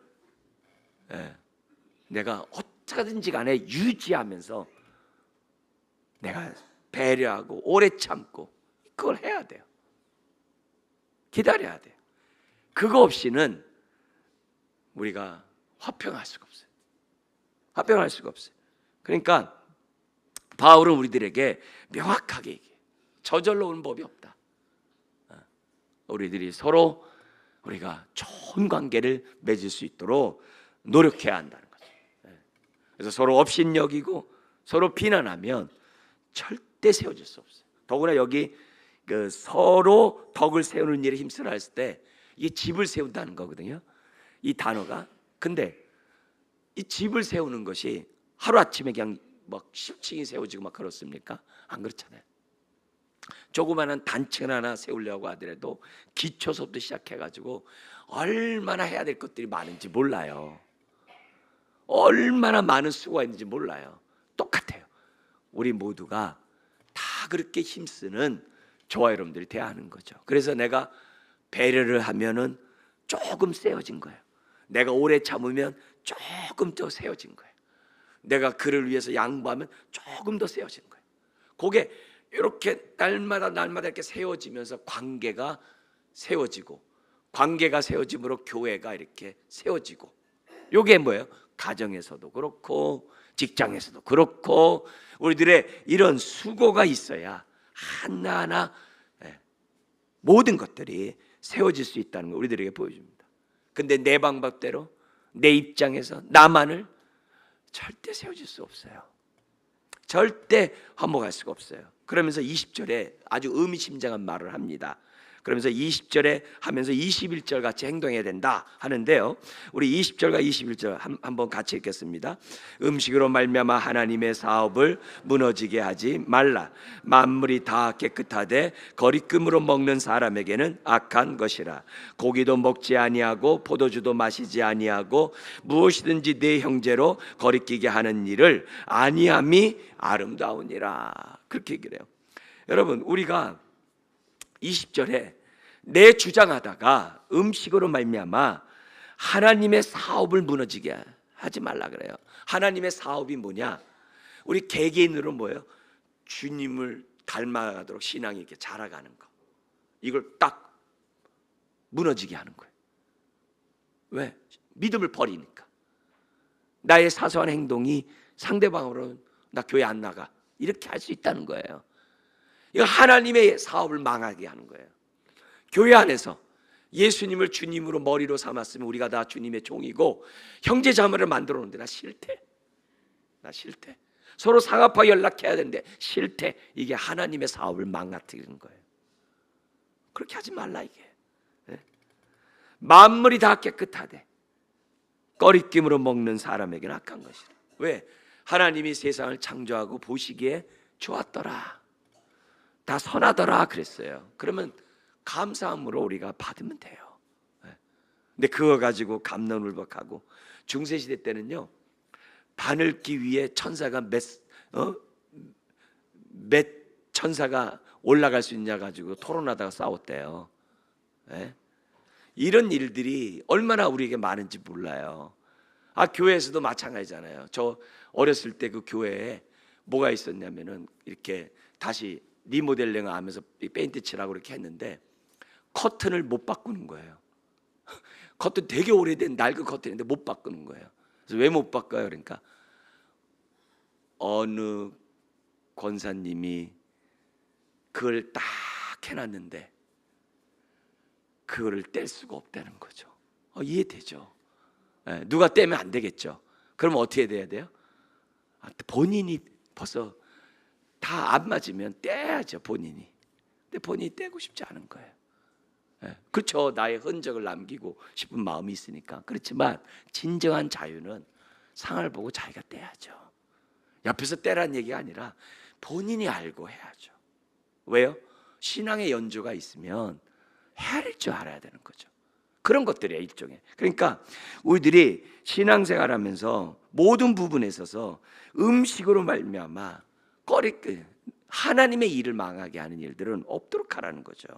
Speaker 1: 내가 어떻게든지 간에 유지하면서 내가 배려하고 오래 참고 그걸 해야 돼요. 기다려야 돼요. 그거 없이는 우리가 화평할 수가 없어요. 화평할 수가 없어요. 그러니까 바울은 우리들에게 명확하게 얘기해요. 저절로 오는 법이 없다. 우리들이 서로 우리가 좋은 관계를 맺을 수 있도록 노력해야 한다는 거죠. 그래서 서로 업신여기고 서로 비난하면 절대 세워질 수 없어요. 더구나 여기 그 서로 덕을 세우는 일에 힘쓰라 했을 때 이게 집을 세운다는 거거든요. 이 단어가. 근데 이 집을 세우는 것이 하루아침에 그냥 막 10층이 세워지고 막 그렇습니까? 안 그렇잖아요. 조그마한 단층 하나 세우려고 하더라도 기초서부터 시작해가지고 얼마나 해야 될 것들이 많은지 몰라요. 얼마나 많은 수고가 있는지 몰라요. 똑같아요. 우리 모두가 다 그렇게 힘쓰는 저와 여러분들이 돼야 하는 거죠. 그래서 내가 배려를 하면은 조금 세워진 거예요. 내가 오래 참으면 조금 더 세워진 거예요. 내가 그를 위해서 양보하면 조금 더 세워진 거예요. 그게 이렇게 날마다 이렇게 세워지면서 관계가 세워지고, 관계가 세워짐으로 교회가 이렇게 세워지고, 이게 뭐예요? 가정에서도 그렇고 직장에서도 그렇고 우리들의 이런 수고가 있어야 하나하나 모든 것들이 세워질 수 있다는 걸 우리들에게 보여줍니다. 근데 내 방법대로 내 입장에서 나만을 절대 세워질 수 없어요. 절대 화목할 수가 없어요. 그러면서 20절에 아주 의미심장한 말을 합니다. 그러면서 20절에 하면서 21절 같이 행동해야 된다 하는데요. 우리 20절과 21절 한번 같이 읽겠습니다. 음식으로 말미암아 하나님의 사업을 무너지게 하지 말라. 만물이 다 깨끗하되 거리낌으로 먹는 사람에게는 악한 것이라. 고기도 먹지 아니하고 포도주도 마시지 아니하고 무엇이든지 내 형제로 거리끼게 하는 일을 아니함이 아름다우니라. 그렇게 얘기를 해요. 여러분, 우리가 20절에 내 주장하다가 음식으로 말미암아 하나님의 사업을 무너지게 하지 말라 그래요. 하나님의 사업이 뭐냐? 우리 개개인으로 뭐예요? 주님을 닮아가도록 신앙이 이렇게 자라가는 거. 이걸 딱 무너지게 하는 거예요. 왜? 믿음을 버리니까. 나의 사소한 행동이 상대방으로 나 교회 안 나가 이렇게 할 수 있다는 거예요. 이거 하나님의 사업을 망하게 하는 거예요. 교회 안에서 예수님을 주님으로 머리로 삼았으면 우리가 다 주님의 종이고 형제 자매를 만들어 놓는데 나 싫대. 서로 상합하게 연락해야 되는데 싫대. 이게 하나님의 사업을 망가뜨리는 거예요. 그렇게 하지 말라 이게. 만물이 다 깨끗하되 거리낌으로 먹는 사람에게는 악한 것이라. 왜? 하나님이 세상을 창조하고 보시기에 좋았더라. 다 선하더라 그랬어요. 그러면 감사함으로 우리가 받으면 돼요. 근데 그거 가지고 갑론을박하고 중세시대 때는요 바늘기 위에 천사가 몇 천사가 올라갈 수 있냐 가지고 토론하다가 싸웠대요. 이런 일들이 얼마나 우리에게 많은지 몰라요. 교회에서도 마찬가지잖아요. 저 어렸을 때 그 교회에 뭐가 있었냐면은 이렇게 다시 리모델링을 하면서 페인트 칠하고 이렇게 했는데 커튼을 못 바꾸는 거예요. 커튼 되게 오래된 낡은 커튼인데 못 바꾸는 거예요. 그래서 왜 못 바꿔요? 그러니까 어느 권사님이 그걸 딱 해놨는데 그거를 뗄 수가 없다는 거죠. 이해되죠. 누가 떼면 안 되겠죠. 그럼 어떻게 돼야 돼요? 본인이 벌써 다 안 맞으면 떼야죠, 본인이. 근데 본인이 떼고 싶지 않은 거예요. 그렇죠. 나의 흔적을 남기고 싶은 마음이 있으니까. 그렇지만 진정한 자유는 상을 보고 자기가 떼야죠. 옆에서 떼라는 얘기가 아니라 본인이 알고 해야죠. 왜요? 신앙의 연조가 있으면 헤아릴 줄 알아야 되는 거죠. 그런 것들이에요, 일종의. 그러니까 우리들이 신앙생활하면서 모든 부분에 있어서 음식으로 말미암아 하나님의 일을 망하게 하는 일들은 없도록 하라는 거죠.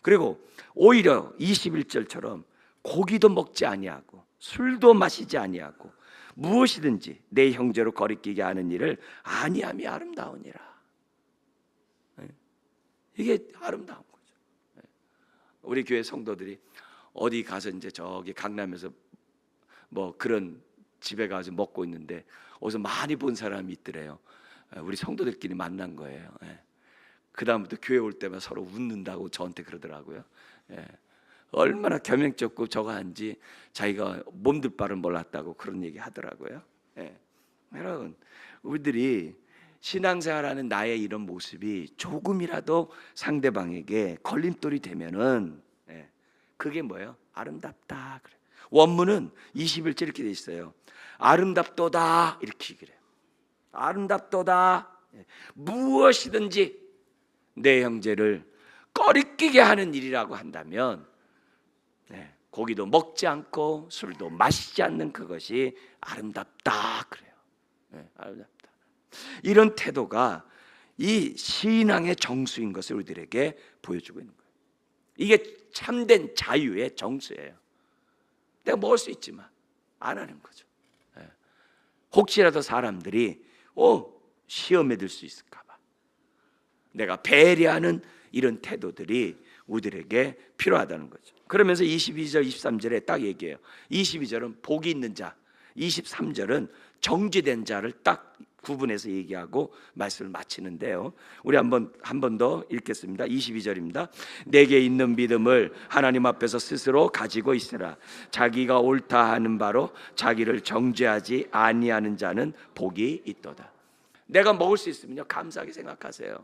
Speaker 1: 그리고 오히려 21절처럼 고기도 먹지 아니하고 술도 마시지 아니하고 무엇이든지 내 형제로 거리끼게 하는 일을 아니함이 아름다우니라. 이게 아름다운 거죠. 우리 교회 성도들이 어디 가서 이제 저기 강남에서 뭐 그런 집에 가서 먹고 있는데 어디서 많이 본 사람이 있더래요. 우리 성도들끼리 만난 거예요. 그 다음부터 교회 올 때마다 서로 웃는다고 저한테 그러더라고요. 얼마나 겸양쩍고 저거 한지 자기가 몸둘 바를 몰랐다고 그런 얘기 하더라고요. 여러분, 우리들이 신앙생활하는 나의 이런 모습이 조금이라도 상대방에게 걸림돌이 되면은 그게 뭐예요? 아름답다 그래. 원문은 21절 이렇게 돼 있어요. 아름답도다 이렇게 그래요. 아름답도다. 무엇이든지 내 형제를 꺼리끼게 하는 일이라고 한다면 고기도 먹지 않고 술도 마시지 않는 그것이 아름답다 그래요. 아름답다. 이런 태도가 이 신앙의 정수인 것을 우리들에게 보여주고 있는 거예요. 이게 참된 자유의 정수예요. 내가 먹을 수 있지만 안 하는 거죠. 혹시라도 사람들이 시험에 들 수 있을까 봐 내가 배려하는 이런 태도들이 우리들에게 필요하다는 거죠. 그러면서 22절 23절에 딱 얘기해요. 22절은 복이 있는 자, 23절은 정죄된 자를 딱 구분해서 얘기하고 말씀을 마치는데요. 우리 한 번 더 읽겠습니다. 22절입니다. 내게 있는 믿음을 하나님 앞에서 스스로 가지고 있으라. 자기가 옳다 하는 바로 자기를 정죄하지 아니하는 자는 복이 있도다. 내가 먹을 수 있으면요 감사하게 생각하세요.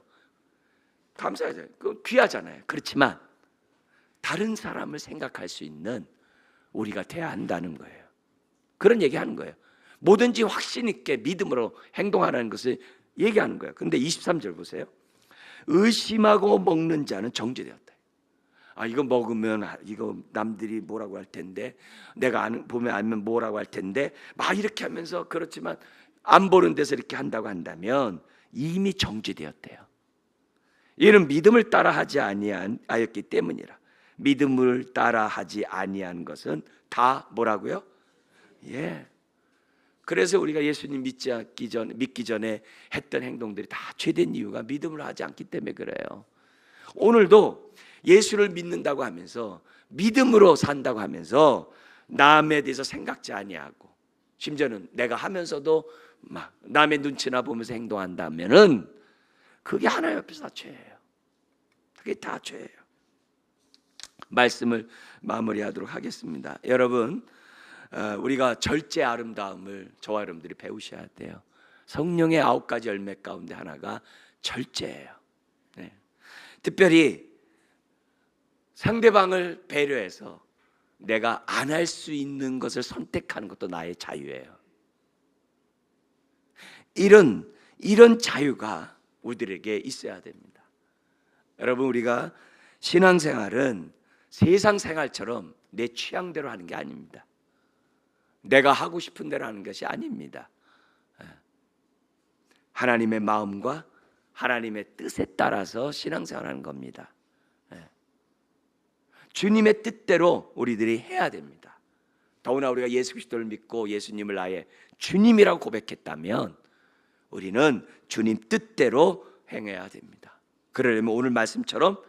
Speaker 1: 감사하세요. 그 귀하잖아요. 그렇지만 다른 사람을 생각할 수 있는 우리가 돼야 한다는 거예요. 그런 얘기하는 거예요. 뭐든지 확신 있게 믿음으로 행동하라는 것을 얘기하는 거예요. 근데 23절 보세요. 의심하고 먹는 자는 정죄되었다. 이거 먹으면 이거 남들이 뭐라고 할 텐데, 내가 보면 알면 뭐라고 할 텐데, 막 이렇게 하면서 그렇지만 안 보는 데서 이렇게 한다고 한다면 이미 정죄되었대요. 이는 믿음을 따라하지 아니하였기 때문이라. 믿음을 따라하지 아니한 것은 다 뭐라고요? 그래서 우리가 예수님 믿기 전에 했던 행동들이 다 죄된 이유가 믿음을 하지 않기 때문에 그래요. 오늘도 예수를 믿는다고 하면서 믿음으로 산다고 하면서 남에 대해서 생각지 아니하고 심지어는 내가 하면서도 막 남의 눈치나 보면서 행동한다면은 그게 하나님 앞에서 다 죄예요. 그게 다 죄예요. 말씀을 마무리하도록 하겠습니다. 여러분, 우리가 절제 아름다움을 저와 여러분들이 배우셔야 돼요. 성령의 9가지 열매 가운데 하나가 절제예요. 특별히 상대방을 배려해서 내가 안 할 수 있는 것을 선택하는 것도 나의 자유예요. 이런 자유가 우리들에게 있어야 됩니다. 여러분, 우리가 신앙생활은 세상 생활처럼 내 취향대로 하는 게 아닙니다. 내가 하고 싶은 대로 하는 것이 아닙니다. 하나님의 마음과 하나님의 뜻에 따라서 신앙생활하는 겁니다. 주님의 뜻대로 우리들이 해야 됩니다. 더구나 우리가 예수 그리스도를 믿고 예수님을 나의 주님이라고 고백했다면 우리는 주님 뜻대로 행해야 됩니다. 그러려면 오늘 말씀처럼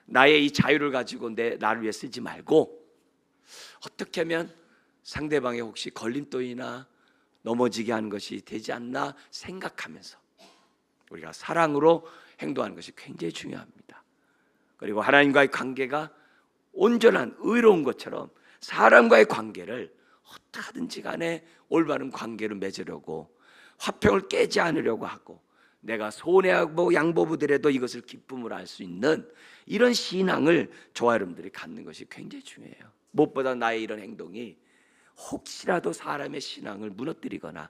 Speaker 1: 나의 이 자유를 가지고 나를 위해 쓰지 말고 어떻게 하면 상대방의 혹시 걸림돌이나 넘어지게 하는 것이 되지 않나 생각하면서 우리가 사랑으로 행동하는 것이 굉장히 중요합니다. 그리고 하나님과의 관계가 온전한 의로운 것처럼 사람과의 관계를 어떻게든지 간에 올바른 관계로 맺으려고 화평을 깨지 않으려고 하고 내가 손해하고 양보부들에도 이것을 기쁨으로 할 수 있는 이런 신앙을 저와 여러분들이 갖는 것이 굉장히 중요해요. 무엇보다 나의 이런 행동이 혹시라도 사람의 신앙을 무너뜨리거나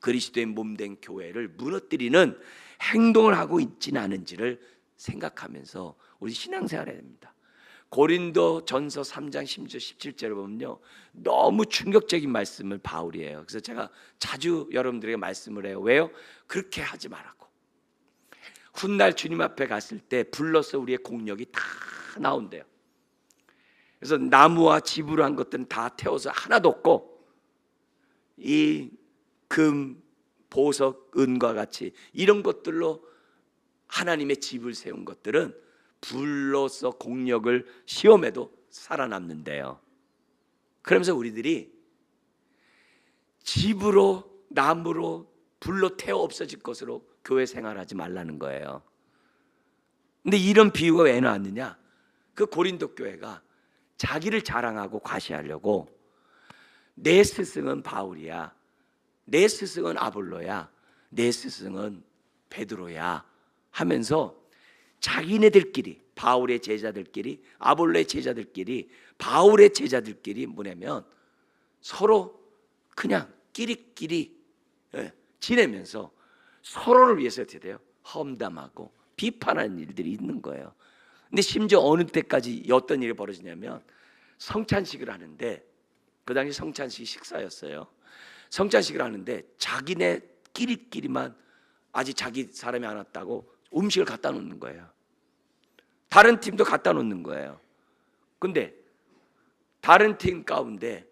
Speaker 1: 그리스도의 몸된 교회를 무너뜨리는 행동을 하고 있지는 않은지를 생각하면서 우리 신앙생활을 해야 됩니다. 고린도 전서 3장 16절 17절을 보면요, 너무 충격적인 말씀을 바울이 해요. 그래서 제가 자주 여러분들에게 말씀을 해요. 왜요? 그렇게 하지 말라고. 훗날 주님 앞에 갔을 때 불러서 우리의 공력이 다 나온대요. 그래서 나무와 집으로 한 것들은 다 태워서 하나도 없고, 이 금, 보석, 은과 같이 이런 것들로 하나님의 집을 세운 것들은 불로서 공력을 시험해도 살아남는데요. 그러면서 우리들이 집으로, 나무로, 불로 태워 없어질 것으로 교회 생활하지 말라는 거예요. 근데 이런 비유가 왜 나왔느냐? 그 고린도 교회가 자기를 자랑하고 과시하려고 내 스승은 바울이야, 내 스승은 아볼로야, 내 스승은 베드로야 하면서 자기네들끼리, 바울의 제자들끼리, 아볼로의 제자들끼리, 바울의 제자들끼리 뭐냐면 서로 그냥 끼리끼리 지내면서 서로를 위해서 어떻게 돼요? 험담하고 비판하는 일들이 있는 거예요. 근데 심지어 어느 때까지 어떤 일이 벌어지냐면 성찬식을 하는데, 그 당시 성찬식 식사였어요. 성찬식을 하는데 자기네 끼리끼리만 아직 자기 사람이 안 왔다고 음식을 갖다 놓는 거예요. 다른 팀도 갖다 놓는 거예요. 근데 다른 팀 가운데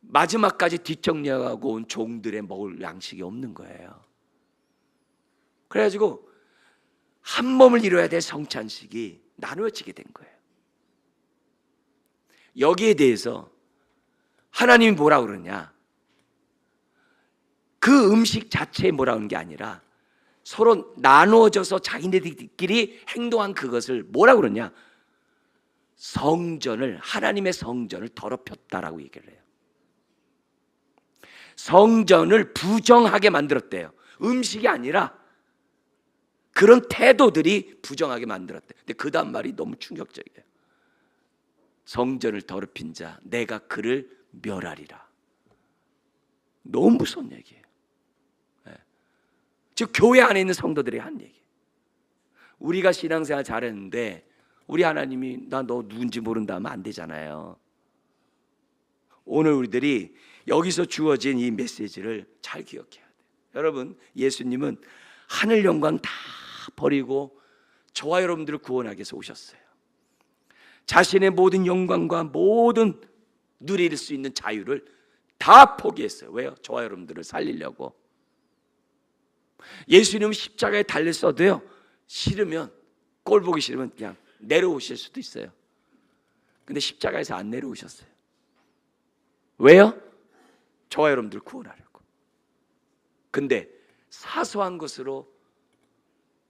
Speaker 1: 마지막까지 뒷정리하고 온 종들의 먹을 양식이 없는 거예요. 그래가지고 한 몸을 이뤄야 될 성찬식이 나누어지게 된 거예요. 여기에 대해서 하나님이 뭐라 그러냐? 그 음식 자체에 뭐라 하는 게 아니라 서로 나누어져서 자기네들끼리 행동한 그것을 뭐라 그러냐? 성전을, 하나님의 성전을 더럽혔다라고 얘기를 해요. 성전을 부정하게 만들었대요. 음식이 아니라 그런 태도들이 부정하게 만들었대. 근데 그 다음 말이 너무 충격적이에요. 성전을 더럽힌 자 내가 그를 멸하리라. 너무 무서운 얘기예요. 즉 교회 안에 있는 성도들이 한 얘기. 우리가 신앙생활 잘했는데 우리 하나님이 나 너 누군지 모른다 하면 안 되잖아요. 오늘 우리들이 여기서 주어진 이 메시지를 잘 기억해야 돼요. 여러분, 예수님은 하늘 영광 다 버리고 저와 여러분들을 구원하기 위해서 오셨어요. 자신의 모든 영광과 모든 누릴 수 있는 자유를 다 포기했어요. 왜요? 저와 여러분들을 살리려고. 예수님은 십자가에 달렸어도요, 싫으면, 꼴 보기 싫으면 그냥 내려오실 수도 있어요. 근데 십자가에서 안 내려오셨어요. 왜요? 저와 여러분들 구원하려고. 근데 사소한 것으로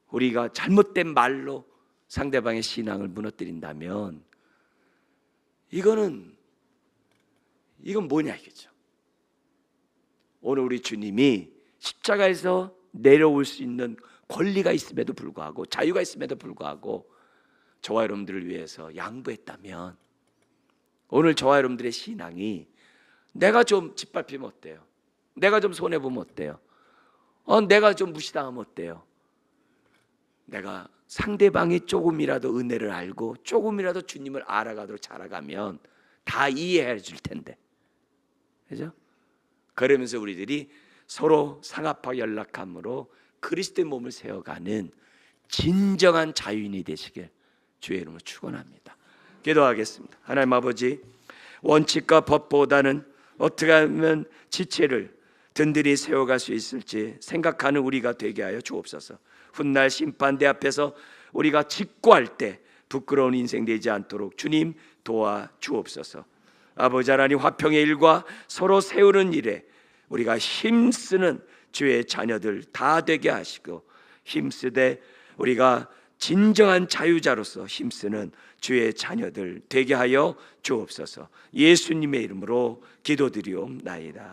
Speaker 1: 우리가 잘못된 말로 상대방의 신앙을 무너뜨린다면 이건 뭐냐 이거죠. 오늘 우리 주님이 십자가에서 내려올 수 있는 권리가 있음에도 불구하고, 자유가 있음에도 불구하고 저와 여러분들을 위해서 양보했다면, 오늘 저와 여러분들의 신앙이 내가 좀 짓밟히면 어때요? 내가 좀 손해보면 어때요? 내가 좀 무시당하면 어때요? 내가 상대방이 조금이라도 은혜를 알고 조금이라도 주님을 알아가도록 자라가면 다 이해해 줄 텐데, 그죠? 그러면서 우리들이 서로 상합하고 연락함으로 그리스도의 몸을 세워가는 진정한 자유인이 되시길 주의 이름으로 축원합니다. 기도하겠습니다. 하나님 아버지, 원칙과 법보다는 어떻게 하면 지체를 든든히 세워갈 수 있을지 생각하는 우리가 되게 하여 주옵소서. 훗날 심판대 앞에서 우리가 직고할 때 부끄러운 인생 되지 않도록 주님 도와 주옵소서. 아버지 하나님, 화평의 일과 서로 세우는 일에 우리가 힘쓰는 주의 자녀들 다 되게 하시고, 힘쓰되 우리가 진정한 자유자로서 힘쓰는 주의 자녀들 되게 하여 주옵소서. 예수님의 이름으로 기도드리옵나이다.